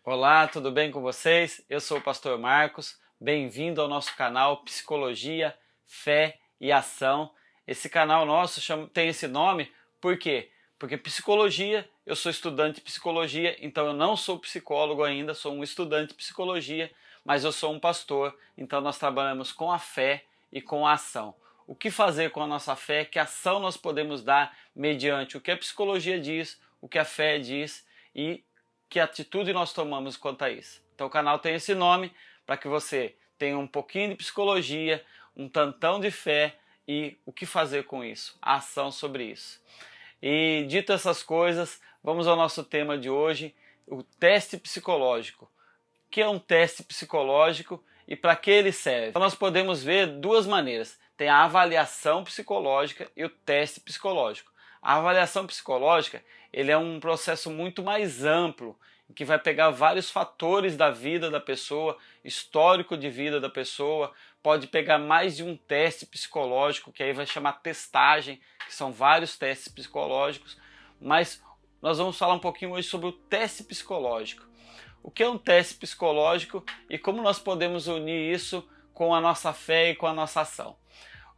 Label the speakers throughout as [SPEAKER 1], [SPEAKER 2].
[SPEAKER 1] Olá, tudo bem com vocês? Eu sou o Pastor Marcos, bem-vindo ao nosso canal Psicologia, Fé e Ação. Esse canal nosso tem esse nome por quê? Porque psicologia, eu sou estudante de psicologia, então eu não sou psicólogo ainda, sou um estudante de psicologia, mas eu sou um pastor, então nós trabalhamos com a fé e com a ação. O que fazer com a nossa fé? Que ação nós podemos dar mediante o que a psicologia diz, o que a fé diz e que atitude nós tomamos quanto a isso. Então o canal tem esse nome para que você tenha um pouquinho de psicologia, um tantão de fé e o que fazer com isso, a ação sobre isso. E dito essas coisas, vamos ao nosso tema de hoje, o teste psicológico. O que é um teste psicológico e para que ele serve? Então nós podemos ver duas maneiras. Tem a avaliação psicológica e o teste psicológico. A avaliação psicológica, ele é um processo muito mais amplo, que vai pegar vários fatores da vida da pessoa, histórico de vida da pessoa, pode pegar mais de um teste psicológico, que aí vai chamar testagem, que são vários testes psicológicos, mas nós vamos falar um pouquinho hoje sobre o teste psicológico. O que é um teste psicológico e como nós podemos unir isso com a nossa fé e com a nossa ação.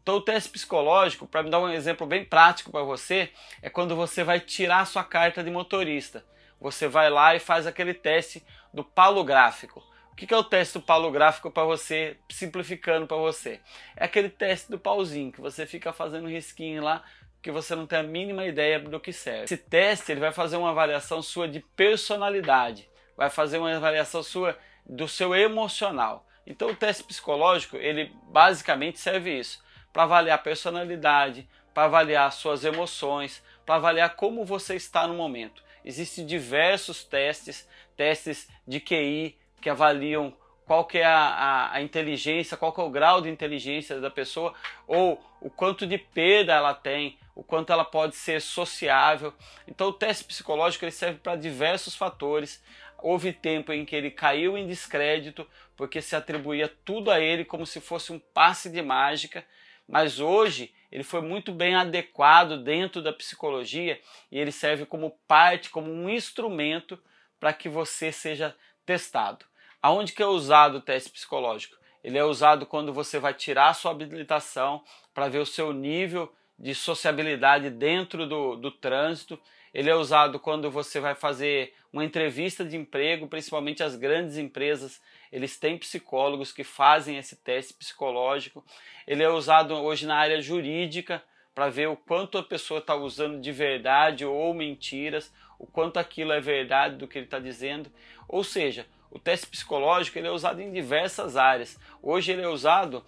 [SPEAKER 1] Então o teste psicológico, para me dar um exemplo bem prático para você, é quando você vai tirar a sua carta de motorista. Você vai lá e faz aquele teste do palográfico. O que é o teste do palográfico para você, simplificando para você? É aquele teste do pauzinho, que você fica fazendo risquinho lá, que você não tem a mínima ideia do que serve. Esse teste ele vai fazer uma avaliação sua de personalidade, vai fazer uma avaliação sua do seu emocional. Então o teste psicológico, ele basicamente serve isso, para avaliar a personalidade, para avaliar suas emoções, para avaliar como você está no momento. Existem diversos testes de QI que avaliam qual que é a inteligência, qual que é o grau de inteligência da pessoa, ou o quanto de perda ela tem, o quanto ela pode ser sociável. Então o teste psicológico ele serve para diversos fatores. Houve tempo em que ele caiu em descrédito, porque se atribuía tudo a ele como se fosse um passe de mágica, mas hoje ele foi muito bem adequado dentro da psicologia e ele serve como parte, como um instrumento para que você seja testado. Aonde que é usado o teste psicológico? Ele é usado quando você vai tirar a sua habilitação para ver o seu nível de sociabilidade dentro do trânsito. Ele é usado quando você vai fazer uma entrevista de emprego, principalmente as grandes empresas, eles têm psicólogos que fazem esse teste psicológico. Ele é usado hoje na área jurídica para ver o quanto a pessoa está usando de verdade ou mentiras, o quanto aquilo é verdade do que ele está dizendo. Ou seja, o teste psicológico ele é usado em diversas áreas. Hoje ele é usado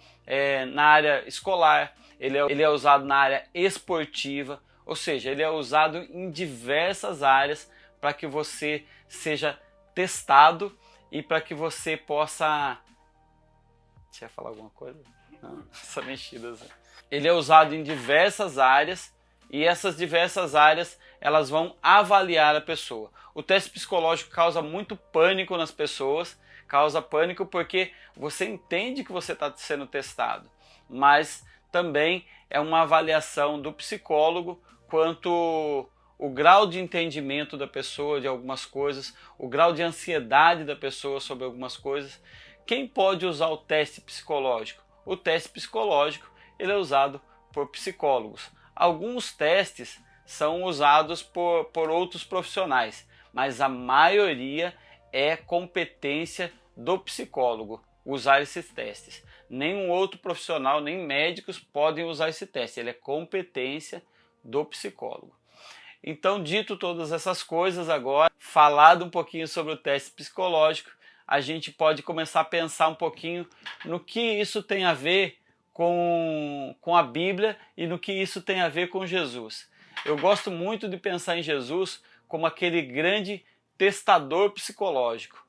[SPEAKER 1] na área escolar, ele é usado na área esportiva, ou seja, ele é usado em diversas áreas para que você seja testado e para que você possa... Você ia falar alguma coisa? Não, só mexidas. Ele é usado em diversas áreas e essas diversas áreas elas vão avaliar a pessoa. O teste psicológico causa muito pânico nas pessoas, causa pânico porque você entende que você está sendo testado, mas também é uma avaliação do psicólogo quanto o grau de entendimento da pessoa de algumas coisas, o grau de ansiedade da pessoa sobre algumas coisas. Quem pode usar o teste psicológico? O teste psicológico ele é usado por psicólogos. Alguns testes são usados por outros profissionais, mas a maioria é competência do psicólogo usar esses testes. Nenhum outro profissional, nem médicos podem usar esse teste, ele é competência do psicólogo. Então, dito todas essas coisas agora, falado um pouquinho sobre o teste psicológico, a gente pode começar a pensar um pouquinho no que isso tem a ver com a Bíblia e no que isso tem a ver com Jesus. Eu gosto muito de pensar em Jesus como aquele grande testador psicológico,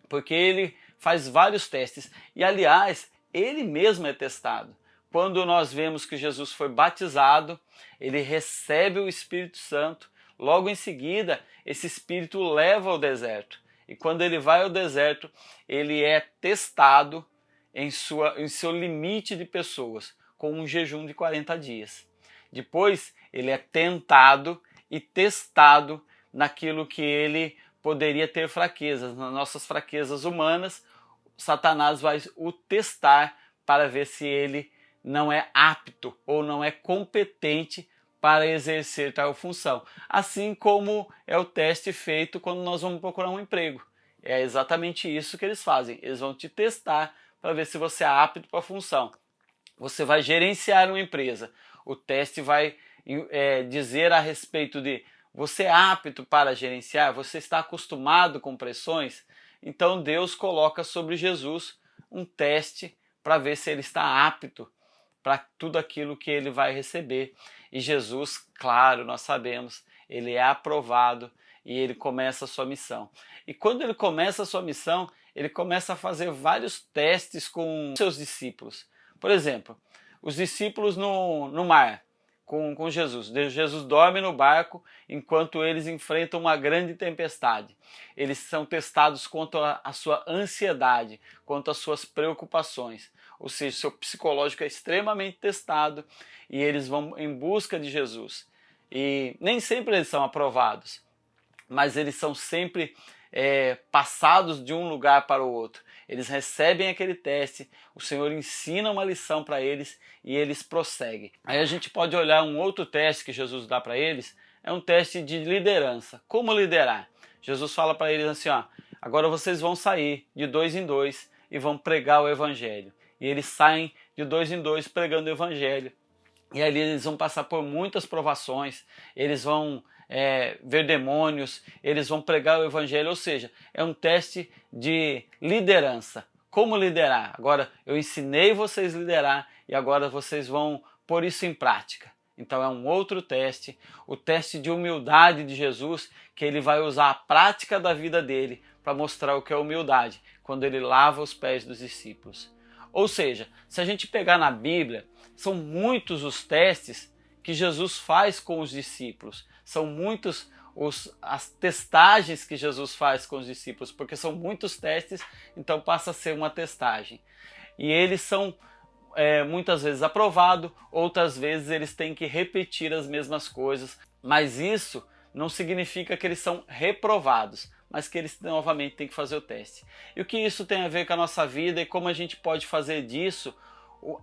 [SPEAKER 1] porque ele faz vários testes e, aliás, ele mesmo é testado. Quando nós vemos que Jesus foi batizado, ele recebe o Espírito Santo, logo em seguida esse Espírito o leva ao deserto. E quando ele vai ao deserto, ele é testado em seu limite de pessoas, com um jejum de 40 dias. Depois ele é tentado e testado naquilo que ele poderia ter fraquezas. Nas nossas fraquezas humanas, Satanás vai o testar para ver se ele não é apto ou não é competente para exercer tal função. Assim como é o teste feito quando nós vamos procurar um emprego. É exatamente isso que eles fazem. Eles vão te testar para ver se você é apto para a função. Você vai gerenciar uma empresa. O teste vai dizer a respeito de você é apto para gerenciar, você está acostumado com pressões. Então Deus coloca sobre Jesus um teste para ver se ele está apto para tudo aquilo que ele vai receber. E Jesus, claro, nós sabemos, ele é aprovado e ele começa a sua missão. E quando ele começa a sua missão, ele começa a fazer vários testes com seus discípulos. Por exemplo, os discípulos no mar com Jesus. Jesus dorme no barco enquanto eles enfrentam uma grande tempestade. Eles são testados quanto à sua ansiedade, quanto às suas preocupações. Ou seja, seu psicológico é extremamente testado e eles vão em busca de Jesus. E nem sempre eles são aprovados, mas eles são sempre passados de um lugar para o outro. Eles recebem aquele teste, o Senhor ensina uma lição para eles e eles prosseguem. Aí a gente pode olhar um outro teste que Jesus dá para eles, é um teste de liderança. Como liderar? Jesus fala para eles assim, ó, agora vocês vão sair de 2 em 2 e vão pregar o evangelho. E eles saem de 2 em 2 pregando o evangelho. E ali eles vão passar por muitas provações, eles vão ver demônios, eles vão pregar o evangelho, ou seja, é um teste de liderança. Como liderar? Agora eu ensinei vocês a liderar e agora vocês vão pôr isso em prática. Então é um outro teste, o teste de humildade de Jesus, que ele vai usar a prática da vida dele para mostrar o que é humildade, quando ele lava os pés dos discípulos. Ou seja, se a gente pegar na Bíblia, são muitos os testes que Jesus faz com os discípulos. São muitos as testagens que Jesus faz com os discípulos, porque são muitos testes, então passa a ser uma testagem. E eles são muitas vezes aprovados, outras vezes eles têm que repetir as mesmas coisas, mas isso não significa que eles são reprovados, mas que eles novamente têm que fazer o teste. E o que isso tem a ver com a nossa vida e como a gente pode fazer disso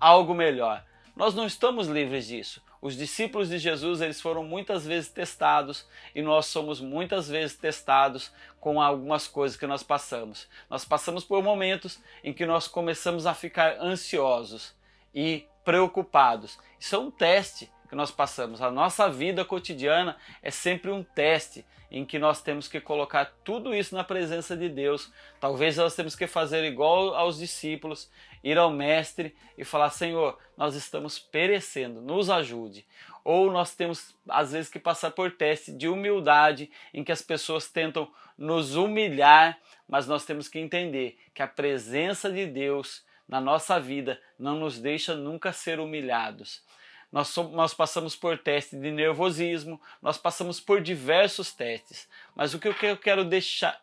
[SPEAKER 1] algo melhor? Nós não estamos livres disso. Os discípulos de Jesus, eles foram muitas vezes testados e nós somos muitas vezes testados com algumas coisas que nós passamos. Nós passamos por momentos em que nós começamos a ficar ansiosos e preocupados. Isso é um teste que nós passamos. A nossa vida cotidiana é sempre um teste em que nós temos que colocar tudo isso na presença de Deus. Talvez nós temos que fazer igual aos discípulos, ir ao mestre e falar, Senhor, nós estamos perecendo, nos ajude. Ou nós temos às vezes que passar por teste de humildade, em que as pessoas tentam nos humilhar, mas nós temos que entender que a presença de Deus na nossa vida não nos deixa nunca ser humilhados. Nós passamos por teste de nervosismo, nós passamos por diversos testes, mas o que eu quero deixar...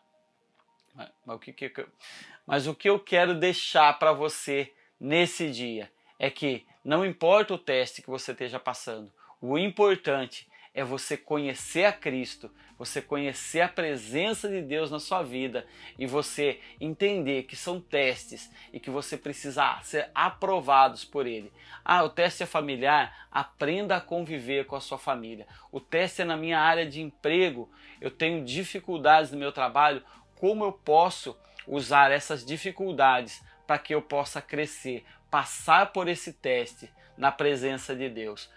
[SPEAKER 1] Mas o que eu quero deixar para você nesse dia é que não importa o teste que você esteja passando, o importante é você conhecer a Cristo, você conhecer a presença de Deus na sua vida e você entender que são testes e que você precisa ser aprovados por Ele. O teste é familiar, aprenda a conviver com a sua família. O teste é na minha área de emprego, eu tenho dificuldades no meu trabalho, como eu posso usar essas dificuldades para que eu possa crescer, passar por esse teste na presença de Deus.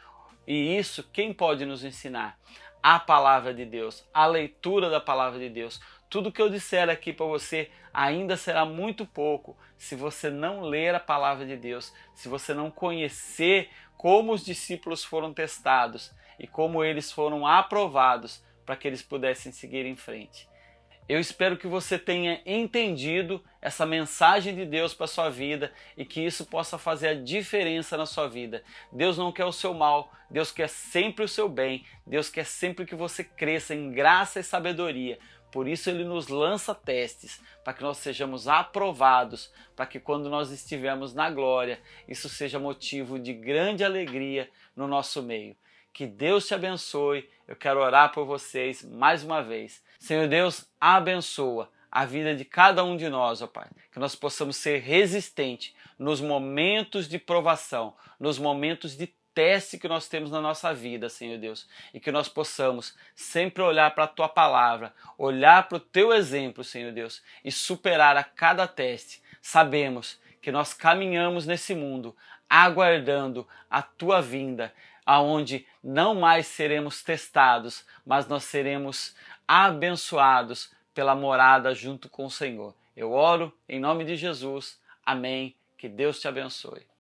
[SPEAKER 1] E isso, quem pode nos ensinar? A palavra de Deus, a leitura da palavra de Deus. Tudo que eu disser aqui para você ainda será muito pouco se você não ler a palavra de Deus, se você não conhecer como os discípulos foram testados e como eles foram aprovados para que eles pudessem seguir em frente. Eu espero que você tenha entendido essa mensagem de Deus para a sua vida e que isso possa fazer a diferença na sua vida. Deus não quer o seu mal, Deus quer sempre o seu bem, Deus quer sempre que você cresça em graça e sabedoria. Por isso Ele nos lança testes, para que nós sejamos aprovados, para que quando nós estivermos na glória, isso seja motivo de grande alegria no nosso meio. Que Deus te abençoe, eu quero orar por vocês mais uma vez. Senhor Deus, abençoa a vida de cada um de nós, ó Pai. Que nós possamos ser resistentes nos momentos de provação, nos momentos de teste que nós temos na nossa vida, Senhor Deus. E que nós possamos sempre olhar para a Tua palavra, olhar para o Teu exemplo, Senhor Deus, e superar a cada teste. Sabemos que nós caminhamos nesse mundo aguardando a Tua vinda, aonde não mais seremos testados, mas nós seremos abençoados pela morada junto com o Senhor. Eu oro em nome de Jesus. Amém. Que Deus te abençoe.